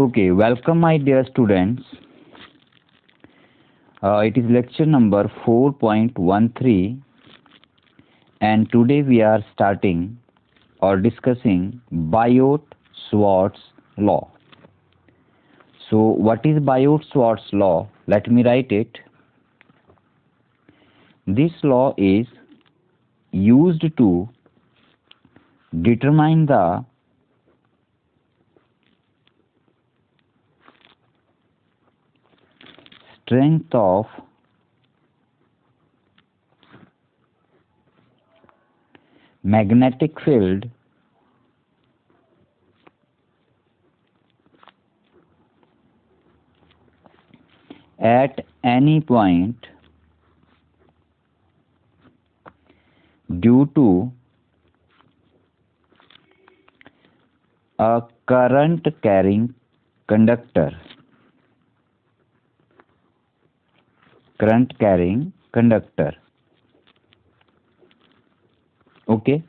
Okay, welcome my dear students. It is lecture number 4.13 and today we are starting or discussing Biot-Swartz law. So what is Biot-Swartz law? Let me write it. This law is used to determine the strength of magnetic field at any point due to a current carrying conductor. Okay,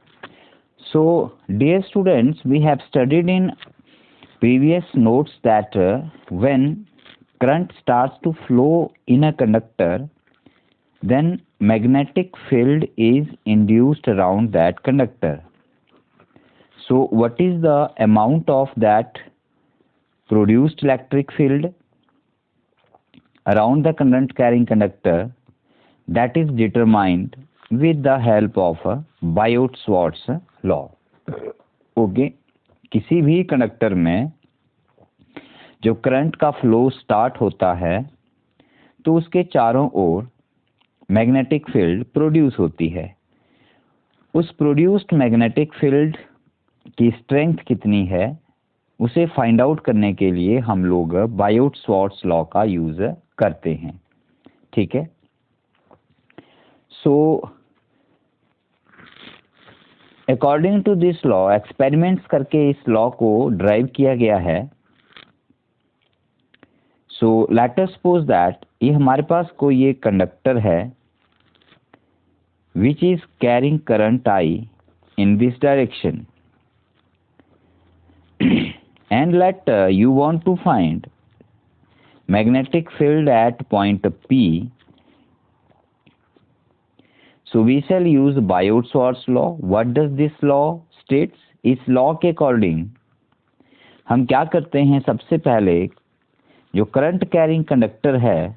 so dear students, we have studied in previous notes that when current starts to flow in a conductor, then magnetic field is induced around that conductor. So what is the amount of that produced electric field around the current carrying conductor? That is determined with the help of Biot-Swartz law. Okay, किसी भी conductor में जब current का flow start होता है तो उसके चारों ओर मैग्नेटिक फील्ड प्रोड्यूस होती है. उस प्रोड्यूस्ड मैग्नेटिक फील्ड की स्ट्रेंथ कितनी है उसे फाइंड आउट करने के लिए हम लोग बायोट-स्वार्ट्ज लॉ का यूज करते हैं. ठीक है, so according to this law experiments करके इस लॉ को ड्राइव किया गया है. So let us suppose that ये हमारे पास कोई एक कंडक्टर है which is carrying current I in this direction and let you want to find magnetic field at point P. So we shall use Biot-Swartz law. What does this law states? इस law के according हम क्या करते हैं, सबसे पहले जो current carrying conductor है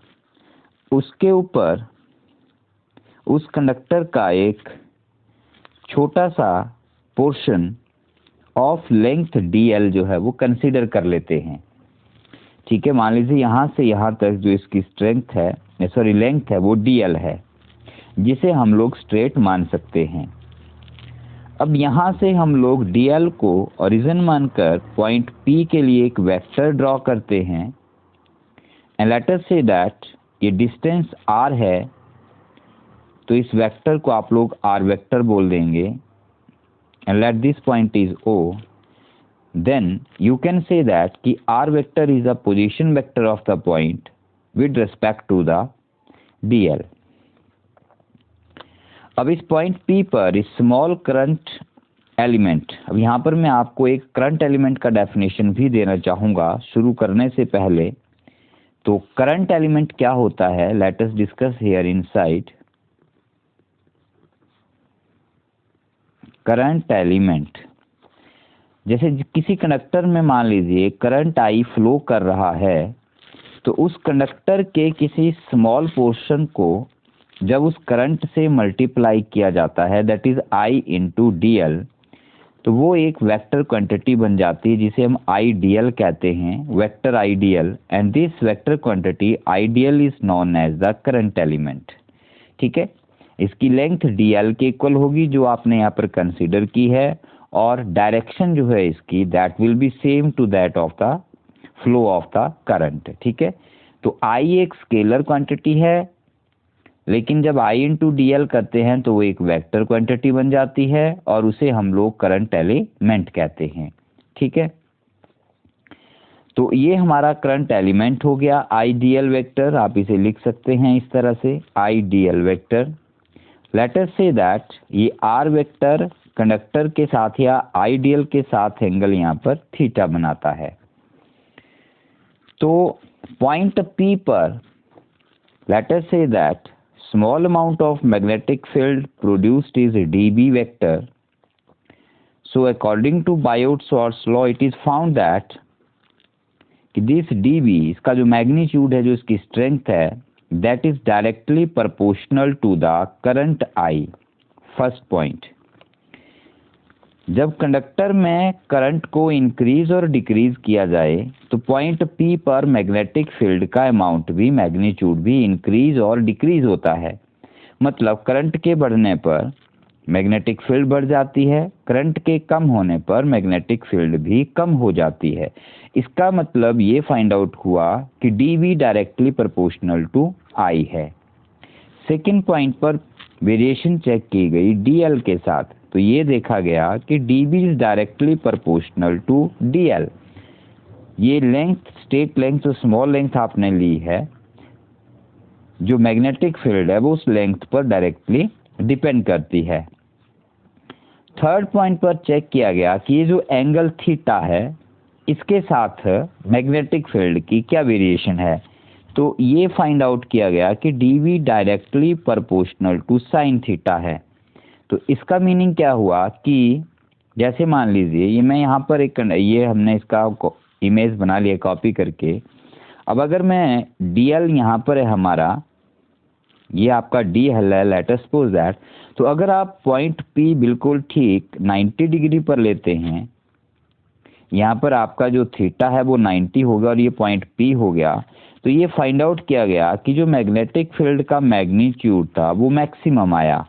उसके ऊपर उस कंडक्टर का एक छोटा सा पोर्शन ऑफ लेंथ dl जो है वो कंसीडर कर लेते हैं. ठीक है, मान लीजिए यहाँ से यहाँ तक जो इसकी स्ट्रेंथ है लेंथ है वो dl है, जिसे हम लोग स्ट्रेट मान सकते हैं. अब यहाँ से हम लोग dl को ओरिजिन मानकर पॉइंट P के लिए एक वेक्टर ड्रॉ करते हैं and let us say that ये डिस्टेंस r है, तो इस वेक्टर को आप लोग r वेक्टर बोल देंगे and let this point is O. Then you can say that कि r vector is a position vector of the point with respect to the dl. अब इस पॉइंट P पर इस स्मॉल करंट एलिमेंट, अब यहाँ पर मैं आपको एक करंट एलिमेंट का डेफिनेशन भी देना चाहूँगा शुरू करने से पहले. तो करंट एलिमेंट क्या होता है, let us discuss here inside. Current element, जैसे किसी कंडक्टर में मान लीजिए करंट I फ्लो कर रहा है, तो उस कंडक्टर के किसी स्मॉल पोर्शन को जब उस करंट से मल्टीप्लाई किया जाता है that is I into dl, तो वो एक वेक्टर क्वांटिटी बन जाती है जिसे हम IDL कहते हैं, vector IDL, and this vector quantity IDL is known as the current element. ठीक है, इसकी लेंथ dl के इक्वल होगी जो आपने यहाँ पर कंसीडर की है, और डायरेक्शन जो है इसकी that will be same to that of the flow of the current. ठीक है, तो I एक स्केलर क्वांटिटी है, लेकिन जब I इंटू dl करते हैं तो वो एक वेक्टर क्वांटिटी बन जाती है और उसे हम लोग करंट एलिमेंट कहते हैं. ठीक है, तो ये हमारा करंट एलिमेंट हो गया IDL वेक्टर. आप इसे लिख सकते हैं इस तरह से IDL vector. Let us say that ये R वेक्टर कंडक्टर के साथ या IDL के साथ एंगल यहाँ पर थीटा बनाता है. तो पॉइंट P पर let us say that small amount of magnetic field produced is dB vector. So according to Biot-Savart's law it is found that कि this dB, इसका जो मैग्नीट्यूड है, जो इसकी स्ट्रेंथ है, that is directly proportional to the current I. First point, जब conductor में current को इंक्रीज और डिक्रीज किया जाए तो पॉइंट P पर मैग्नेटिक फील्ड का अमाउंट भी, मैग्नीट्यूड भी इंक्रीज और डिक्रीज होता है। मतलब करंट के बढ़ने पर मैग्नेटिक फील्ड बढ़ जाती है, करंट के कम होने पर मैग्नेटिक फील्ड भी कम हो जाती है। इसका मतलब ये फाइंड आउट हुआ कि dV directly proportional to I है। सेकेंड पॉइंट पर वेरिएशन चेक की गई dl के साथ, तो ये देखा गया कि dB is directly proportional to dl। ये लेंथ, स्टेट लेंथ और स्मॉल लेंथ आपने ली है, जो मैग्नेटिक फील्ड है वो उस लेंथ पर डायरेक्टली डिपेंड करती है। थर्ड पॉइंट पर चेक किया गया कि ये जो एंगल थीटा है, इसके साथ मैग्नेटिक फील्ड की क्या वेरिएशन है। तो ये फाइंड आउट किया गया कि dV directly proportional to sine theta है। तो इसका मीनिंग क्या हुआ कि जैसे मान लीजिए ये मैं यहाँ पर एक, ये हमने इसका इमेज बना लिया कॉपी करके। अब अगर मैं dl यहाँ पर है हमारा, ये आपका dl है, लेट अस सपोज दैट। तो अगर आप पॉइंट P बिल्कुल ठीक 90 डिग्री पर लेते हैं, यहाँ पर आपका जो थीटा है वो 90 होगा और ये पॉइंट P हो गया, तो ये फाइंड आउट किया गया कि जो मैग्नेटिक फील्ड का मैग्नीट्यूड था वो मैक्सिमम आया।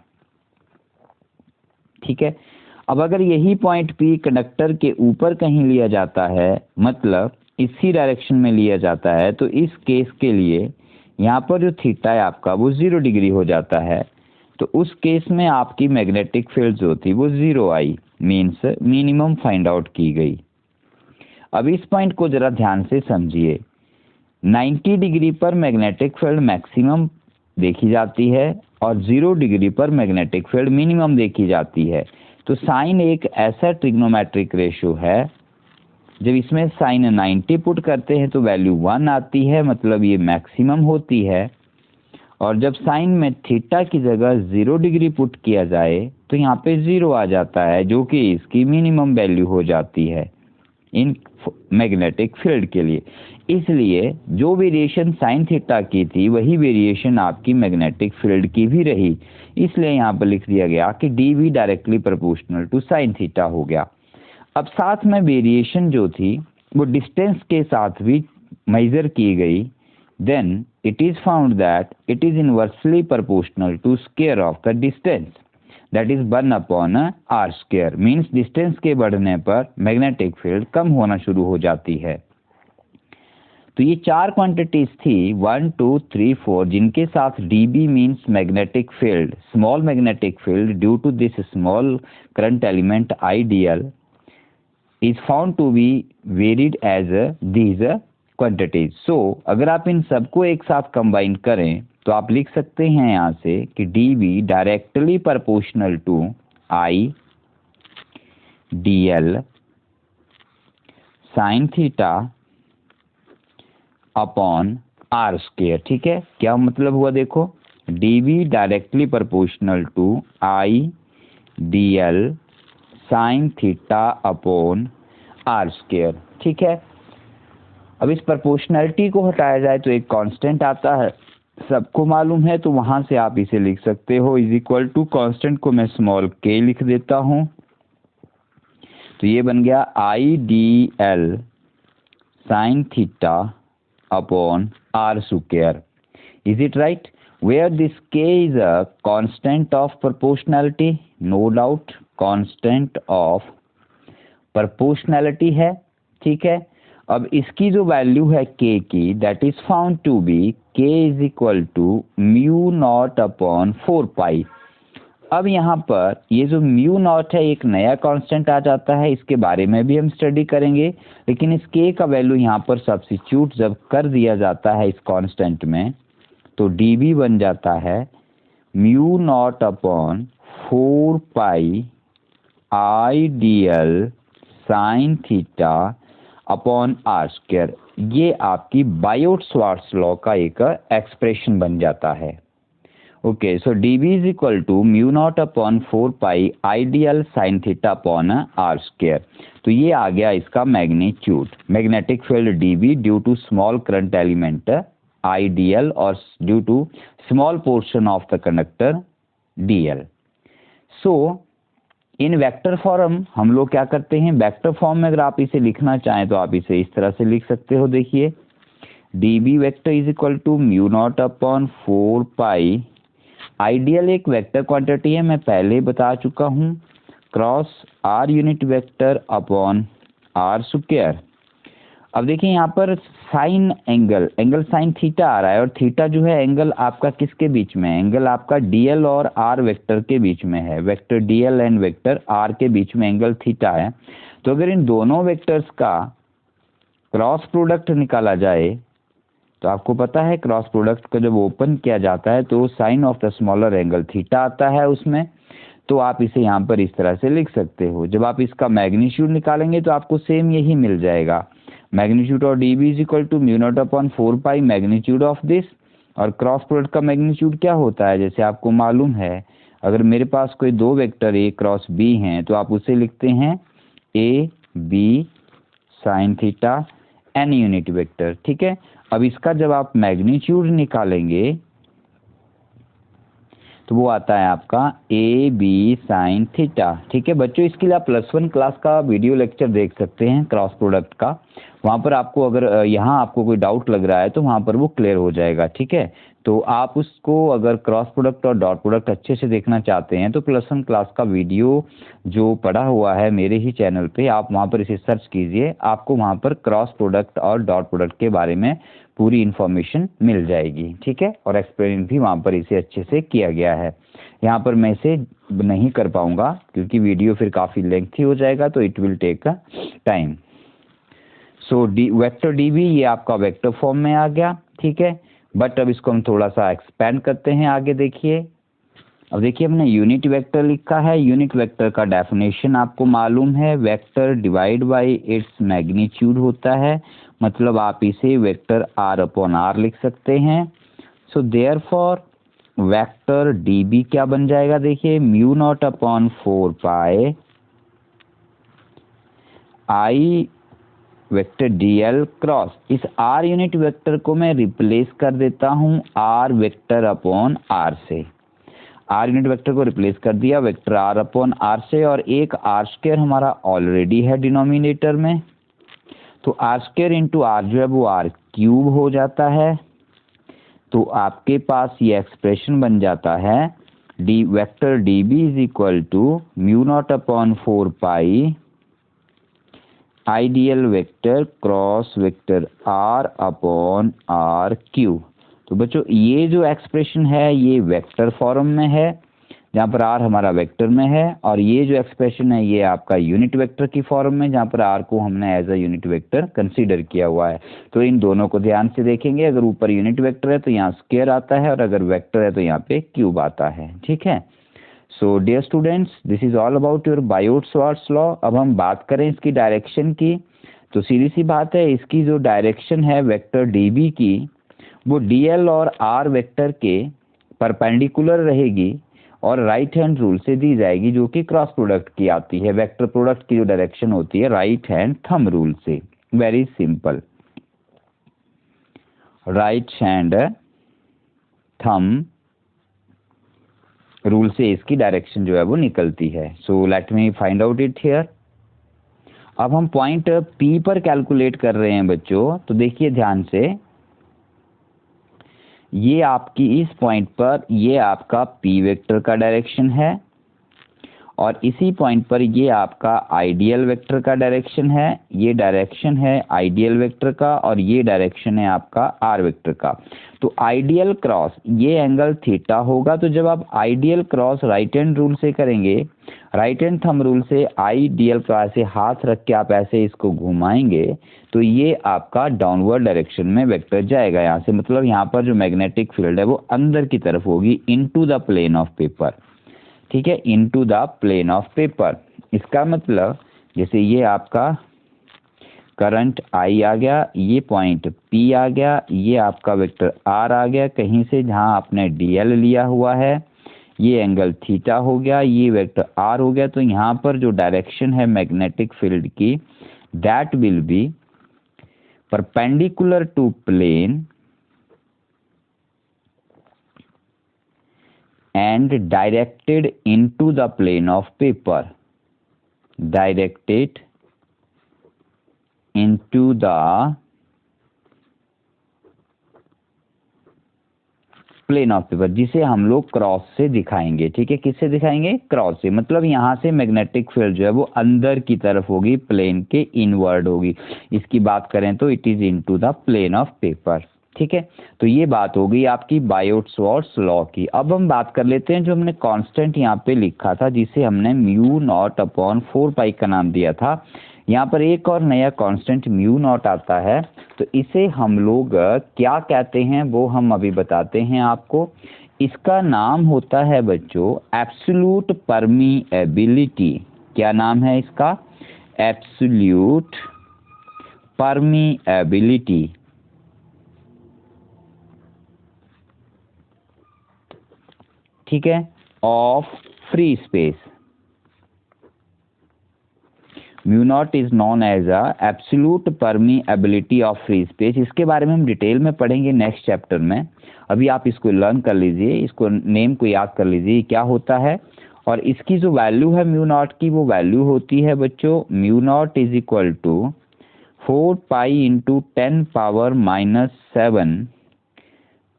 ठीक है। अब अगर यही पॉइंट P कंडक्टर के ऊपर कहीं लिया जाता है, मतलब इसी डायरेक्शन में लिया जाता है, तो इस केस के लिए यहाँ पर जो थीटा है आपका वो 0 डिग्री हो जाता है। तो उस केस में आपकी मैग्नेटिक फील्ड जो थी वो 0 आई, मीन्स मिनिमम फाइंड आउट की गई। अब इस पॉइंट को जरा ध्यान से समझिए। 90 डिग्री पर मैग्नेटिक फील्ड मैक्सिमम देखी जाती है और 0 डिग्री पर मैग्नेटिक फील्ड मिनिमम देखी जाती है। तो साइन एक ऐसा ट्रिग्नोमेट्रिक रेशियो है, जब इसमें साइन 90 पुट करते हैं तो वैल्यू 1 आती है, मतलब ये मैक्सिमम होती है। और जब साइन में थीटा की जगह 0 डिग्री पुट किया जाए तो यहाँ पे 0 आ जाता है, जो कि इसकी मिनिमम वैल्यू हो जाती है इन मैग्नेटिक फील्ड के लिए। इसलिए जो वेरिएशन साइन थीटा की थी वही वेरिएशन आपकी मैग्नेटिक फील्ड की भी रही। इसलिए यहाँ पर लिख दिया गया कि dV directly proportional to sine theta हो गया। अब साथ में वेरिएशन जो थी वो डिस्टेंस के साथ भी मेजर की गई। Then it is found that it is inversely proportional to square of the distance, that is 1/r²। Means distance के बढ़ने पर मैग्नेटिक फील्ड कम होना शुरू हो जाती है। तो ये 4 क्वांटिटीज थी 1, 2, 3, 4, जिनके साथ dB means magnetic field, small magnetic field due to this small current element IDL is found to be varied as these quantities. So अगर आप इन सबको एक साथ कंबाइन करें तो आप लिख सकते हैं यहाँ से कि dV directly proportional to I dl sine theta upon r²। ठीक है, क्या मतलब हुआ देखो, dV directly proportional to I dl sine theta upon r²। ठीक है। अब इस प्रोपोर्शनैलिटी को हटाया जाए तो एक कांस्टेंट आता है, सबको मालूम है, तो वहां से आप इसे लिख सकते हो इज इक्वल टू, कांस्टेंट को मैं स्मॉल k लिख देता हूं, तो ये बन गया IDL sine theta upon r²। Is it right? Where this k is a constant of proportionality, no doubt constant of proportionality है। ठीक है। अब इसकी जो वैल्यू है k की, that is found to be k is equal to μ0/4π। अब यहाँ पर ये जो μ0 है एक नया कांस्टेंट आ जाता है, इसके बारे में भी हम स्टडी करेंगे। लेकिन इस k का वैल्यू यहाँ पर सब्स्टिट्यूट जब कर दिया जाता है इस कांस्टेंट में, तो dB बन जाता है μ0/4π IDL sine theta upon are square. ये आपकी बायोट-स्वार्ट्स लॉ का एक एक्सप्रेशन बन जाता है। Okay, so dB is equal to mu not upon 4 pi I dl sine theta upon are square. तो ये आ गया इसका magnitude, magnetic field dB due to small current element I dl और due to small portion of the conductor dl। So in vector form हम लोग क्या करते हैं, वेक्टर फॉर्म में अगर आप इसे लिखना चाहें तो आप इसे इस तरह से लिख सकते हो। देखिए dB vector is equal to mu not upon 4 pi, ideal एक वेक्टर क्वांटिटी है, मैं पहले बता चुका हूँ, cross r unit vector upon are square. अब देखिए यहाँ पर साइन एंगल साइन थीटा आ रहा है, और थीटा जो है एंगल आपका किसके बीच में है, एंगल आपका dl और r वेक्टर के बीच में है, vector dl and vector r के बीच में एंगल थीटा है। तो अगर इन दोनों वेक्टर्स का क्रॉस प्रोडक्ट निकाला जाए तो आपको पता है क्रॉस प्रोडक्ट को जब ओपन किया जाता है तो sine of the smaller angle theta आता है उसमें। तो आप इसे यहाँ पर इस तरह से लिख सकते हो। जब आप इसका मैग्नीट्यूड निकालेंगे तो आपको सेम यही मिल जाएगा, magnitude of dB is equal to mu not upon 4 pi magnitude of this, और क्रॉस प्रोडक्ट का मैग्नीट्यूड क्या होता है, जैसे आपको मालूम है, अगर मेरे पास कोई दो वेक्टर a क्रॉस b हैं तो आप उसे लिखते हैं a b sine theta n unit vector. ठीक है, अब इसका जब आप मैग्नीट्यूड निकालेंगे तो वो आता है आपका ए बी साइन थीटा। ठीक है बच्चों, इसके लिए आप +1 क्लास का वीडियो लेक्चर देख सकते हैं क्रॉस प्रोडक्ट का, वहाँ पर आपको अगर यहाँ आपको कोई डाउट लग रहा है तो वहाँ पर वो क्लियर हो जाएगा। ठीक है, तो आप उसको अगर क्रॉस प्रोडक्ट और डॉट प्रोडक्ट अच्छे से देखना चाहते हैं तो +1 क्लास का वीडियो जो पड़ा हुआ है मेरे ही चैनल पे, आप वहाँ पर इसे सर्च कीजिए, आपको वहाँ पर क्रॉस प्रोडक्ट और डॉट प्रोडक्ट के बारे में पूरी इन्फॉर्मेशन मिल जाएगी। ठीक है, और एक्सप्लेन भी वहाँ पर इसे अच्छे से किया गया है। यहाँ पर मैं इसे नहीं कर पाऊँगा क्योंकि वीडियो फिर काफ़ी लेंथी हो जाएगा, तो it will take time. So vector dB ये आपका वेक्टर फॉर्म में आ गया। ठीक है, बट अब इसको हम थोड़ा सा एक्सपेंड करते हैं आगे। देखिए अब देखिए हमने यूनिट वेक्टर लिखा है, यूनिट वेक्टर का डेफिनेशन आपको मालूम है, vector divide by its magnitude होता है, मतलब आप इसे वेक्टर r अपॉन r लिख सकते हैं। सो देयरफॉर वेक्टर dB क्या बन जाएगा, देखिए म्यू नॉट अपॉन 4 पाई आई वेक्टर dl क्रॉस, इस r यूनिट वेक्टर को मैं रिप्लेस कर देता हूँ r वेक्टर अपॉन r से, r यूनिट वेक्टर को रिप्लेस कर दिया वेक्टर r अपॉन r से, और एक r स्क्वायर हमारा ऑलरेडी है डिनोमिनेटर में, तो r स्क्वायर इंटू r जो है वो r क्यूब हो जाता है। तो आपके पास ये एक्सप्रेशन बन जाता है vector dB is equal to mu not upon 4 pi ideal vector cross vector r upon r cube. तो बच्चों ये जो एक्सप्रेशन है ये वेक्टर फॉर्म में है जहाँ पर r हमारा वेक्टर में है, और ये जो एक्सप्रेशन है ये आपका यूनिट वेक्टर की फॉर्म में जहाँ पर r को हमने as a unit vector consider किया हुआ है। तो इन दोनों को ध्यान से देखेंगे, अगर ऊपर यूनिट वेक्टर है तो यहाँ स्क्वायर आता है, और अगर वेक्टर है तो यहाँ पे क्यूब आता है। ठीक है, so dear students this is all about your Biot Savart law. अब हम बात करें इसकी डायरेक्शन की, तो सीधी सी बात है, इसकी जो डायरेक्शन है वेक्टर dB की वो dl और r वेक्टर के परपेंडिकुलर रहेगी और राइट हैंड रूल से दी जाएगी, जो कि क्रॉस प्रोडक्ट की आती है। वेक्टर प्रोडक्ट की जो डायरेक्शन होती है राइट हैंड थंब रूल से, very simple, right hand thumb rule से इसकी डायरेक्शन जो है वो निकलती है। So let me find out it here. अब हम पॉइंट P पर कैलकुलेट कर रहे हैं बच्चों, तो देखिए ध्यान से, ये आपकी इस पॉइंट पर ये आपका P वेक्टर का डायरेक्शन है, और इसी पॉइंट पर ये आपका आइडियल वेक्टर का डायरेक्शन है, ये डायरेक्शन है आइडियल वेक्टर का, और ये डायरेक्शन है आपका r वेक्टर का। तो आइडियल क्रॉस ये एंगल थीटा होगा। तो जब आप ideal cross right hand rule से करेंगे, राइट हैंड थंब रूल से आइडियल का ऐसे हाथ रख के आप ऐसे इसको घुमाएंगे तो ये आपका डाउनवर्ड डायरेक्शन में वेक्टर जाएगा यहाँ से, मतलब यहाँ पर जो मैग्नेटिक फील्ड है वो अंदर की तरफ होगी, into the plane of paper. ठीक है, into the plane of paper, इसका मतलब जैसे ये आपका करंट I आ गया, ये पॉइंट P आ गया, ये आपका वेक्टर R आ गया कहीं से जहां आपने DL लिया हुआ है, ये एंगल थीटा हो गया, ये वेक्टर R हो गया। तो यहाँ पर जो डायरेक्शन है मैग्नेटिक फील्ड की, that will be perpendicular to plane and directed into the plane of paper, directed into the plane of paper, जिसे हम लोग क्रॉस से दिखाएंगे। ठीक है, किससे दिखाएंगे? क्रॉस से। मतलब यहाँ से मैग्नेटिक फील्ड जो है वो अंदर की तरफ होगी, प्लेन के इनवर्ड होगी। इसकी बात करें तो it is into the plane of paper. ठीक है, तो ये बात हो गई आपकी बायोट-सवार्ट्स लॉ की। अब हम बात कर लेते हैं जो हमने कांस्टेंट यहाँ पे लिखा था, जिसे हमने म्यू नॉट अपॉन 4 पाई का नाम दिया था। यहाँ पर एक और नया कांस्टेंट म्यू नॉट आता है, तो इसे हम लोग क्या कहते हैं वो हम अभी बताते हैं आपको। इसका नाम होता है बच्चों एब्सोल्यूट परमीएबिलिटी। क्या नाम है इसका? Absolute permeability. ठीक है, of free space. Mu not is known as a absolute permeability of free space. इसके बारे में हम डिटेल में पढ़ेंगे नेक्स्ट चैप्टर में। अभी आप इसको लर्न कर लीजिए, इसको नेम को याद कर लीजिए क्या होता है। और इसकी जो वैल्यू है म्यू नॉट की, वो वैल्यू होती है बच्चों mu not is equal to 4 pi into 10 power minus 7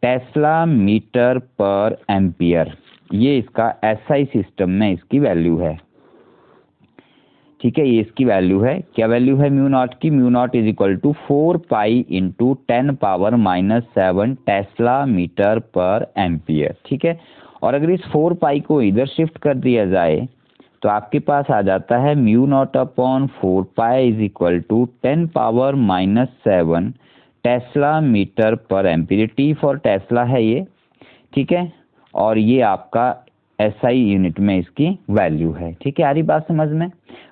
tesla metre per ampere. ये इसका एसआई सिस्टम में इसकी वैल्यू है। ठीक है, ये इसकी वैल्यू है। क्या वैल्यू है म्यू नॉट की? Mu not is equal to 4 pi into 10 power minus 7 tesla metre per ampere. ठीक है, और अगर इस 4 पाई को इधर शिफ्ट कर दिया जाए तो आपके पास आ जाता है mu not upon 4 pi is equal to 10 power minus 7 tesla metre per ampere. T for tesla है ये। ठीक है, और ये आपका एसआई यूनिट में इसकी वैल्यू है। ठीक है, आ रही बात समझ में?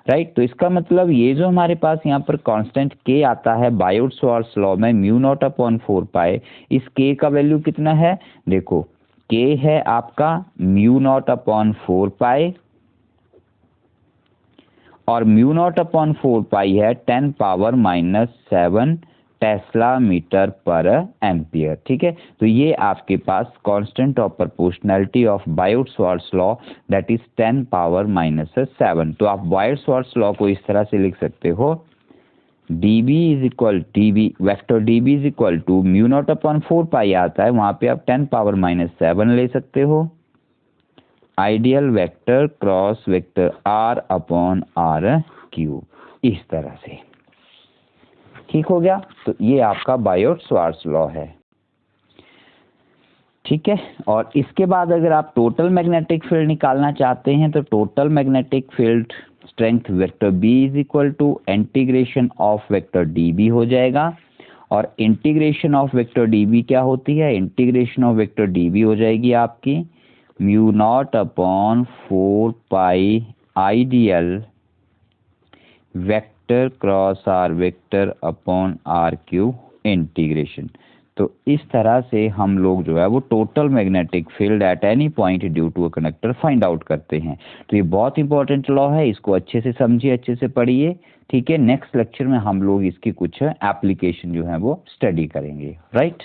राइट, तो इसका मतलब ये जो हमारे पास यहाँ पर कांस्टेंट के आता है बायोट-सवार्ट्स लॉ में म्यू नॉट अपॉन 4 पाई, इस के का वैल्यू कितना है? देखो, के है आपका म्यू नॉट अपॉन 4 पाई और म्यू नॉट अपॉन 4 पाई है 10 power minus 7 tesla metre per ampere. ठीक है, तो ये आपके पास constant of proportionality of Biot Savart's law that is 10 power minus 7। तो आप बायोट-सवार्ट्स लॉ को इस तरह से लिख सकते हो, dB is equal dB vector dB is equal to mu not upon 4 pi आता है, वहां पे आप 10 पावर माइनस 7 ले सकते हो, ideal vector cross vector R upon R cube, इस तरह से। ठीक हो गया, तो ये आपका बायोट-सवार्ट्स लॉ है। ठीक है, और इसके बाद अगर आप टोटल मैग्नेटिक फील्ड निकालना चाहते हैं तो total magnetic field strength vector B is equal to integration of vector dB हो जाएगा। और इंटीग्रेशन ऑफ वेक्टर dB क्या होती है? इंटीग्रेशन ऑफ वेक्टर dB हो जाएगी आपकी mu not upon 4 pi ideal vector cross R vector upon R cube integration. तो इस तरह से हम लोग जो है वो total magnetic field at any point due to a conductor find out करते हैं। तो ये बहुत इंपॉर्टेंट लॉ है, इसको अच्छे से समझिए, अच्छे से पढ़िए। ठीक है, नेक्स्ट लेक्चर में हम लोग इसकी कुछ एप्लीकेशन जो है वो स्टडी करेंगे। राइट।